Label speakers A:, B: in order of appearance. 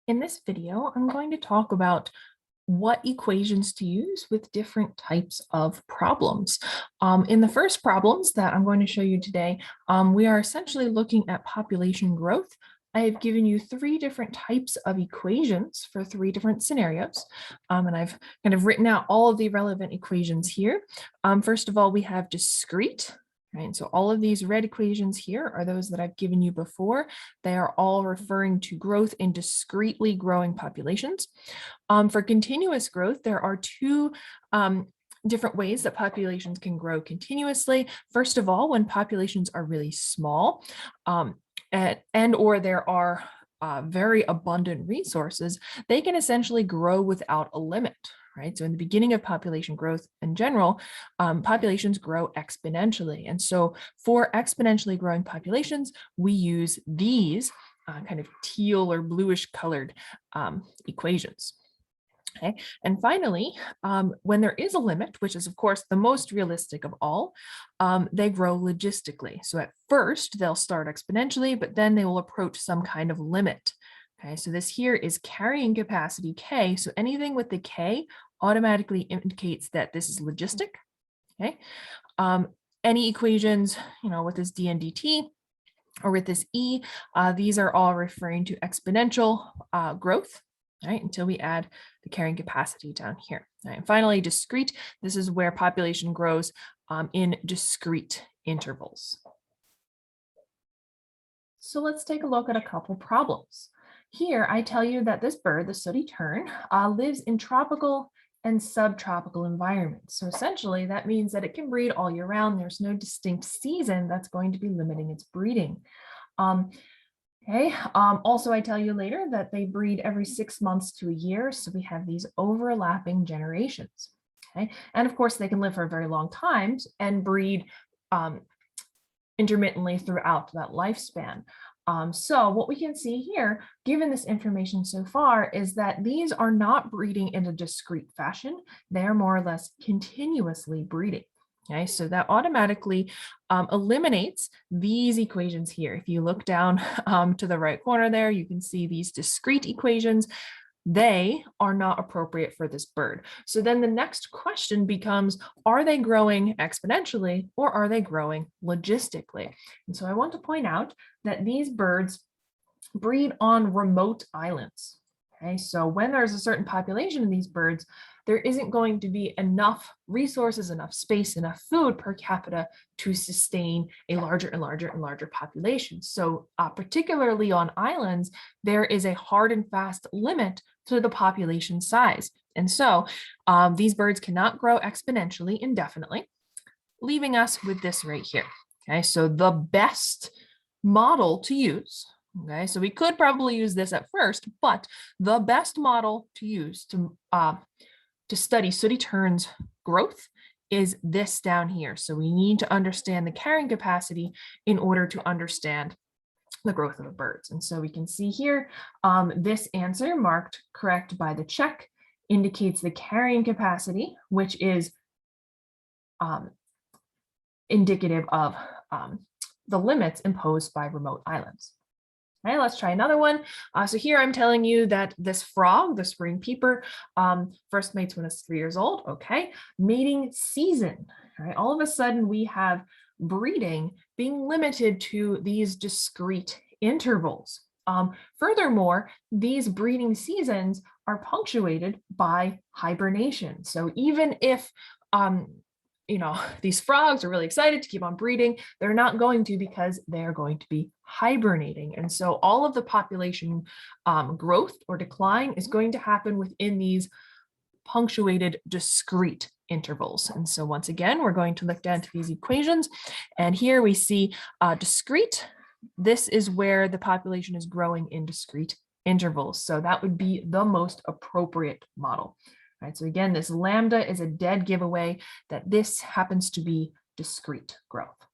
A: In this video, I'm going to talk about what equations to use with different types of problems. In the first problems that I'm going to show you today, we are essentially looking at population growth. I have given you three different types of equations for three different scenarios, and I've kind of written out all of the relevant equations here. First of all, we have discrete. Right, so all of these red equations here are those that I've given you before. They are all referring to growth in discretely growing populations. For continuous growth, there are two different ways that populations can grow continuously. First of all, when populations are really small and or there are very abundant resources, they can essentially grow without a limit. Right? So in the beginning of population growth in general, populations grow exponentially. And so for exponentially growing populations, we use these kind of teal or bluish colored equations. Okay. And finally, when there is a limit, which is of course the most realistic of all, they grow logistically. So at first they'll start exponentially, but then they will approach some kind of limit. Okay, so this here is carrying capacity K. So anything with the K automatically indicates that this is logistic. Okay, any equations, with this d and dt or with this e, these are all referring to exponential growth. Right, until we add the carrying capacity down here. All right, and finally, discrete. This is where population grows in discrete intervals. So let's take a look at a couple problems. Here, I tell you that this bird, the sooty tern, lives in tropical and subtropical environments. So essentially, that means that it can breed all year round. There's no distinct season that's going to be limiting its breeding. Okay. Also, I tell you later that they breed every 6 months to a year. So we have these overlapping generations. Okay. And of course, they can live for very long times and breed intermittently throughout that lifespan. So what we can see here, given this information so far, is that these are not breeding in a discrete fashion. They are more or less continuously breeding. Okay, so that automatically eliminates these equations here. If you look down to the right corner there, you can see these discrete equations. They are not appropriate for this bird. So then the next question becomes, are they growing exponentially or are they growing logistically? And so I want to point out that these birds breed on remote islands. Okay, so when there's a certain population of these birds, there isn't going to be enough resources, enough space, enough food per capita to sustain a larger and larger and larger population. So particularly on islands, there is a hard and fast limit to the population size. And so these birds cannot grow exponentially indefinitely, leaving us with this right here. Okay, so the best model to use. Okay, so we could probably use this at first, but the best model to use to study sooty tern's growth is this down here. So we need to understand the carrying capacity in order to understand the growth of the birds. And so we can see here, this answer marked correct by the check indicates the carrying capacity, which is indicative of the limits imposed by remote islands. Okay, let's try another one. So here I'm telling you that this frog, the spring peeper, first mates when it's 3 years old. Okay, mating season. All right, all of a sudden we have breeding being limited to these discrete intervals. Furthermore, these breeding seasons are punctuated by hibernation. So even if these frogs are really excited to keep on breeding, they're not going to because they're going to be hibernating. And so all of the population growth or decline is going to happen within these punctuated discrete intervals. And so once again, we're going to look down to these equations. And here we see discrete. This is where the population is growing in discrete intervals. So that would be the most appropriate model. Right, so again, this lambda is a dead giveaway that this happens to be discrete growth.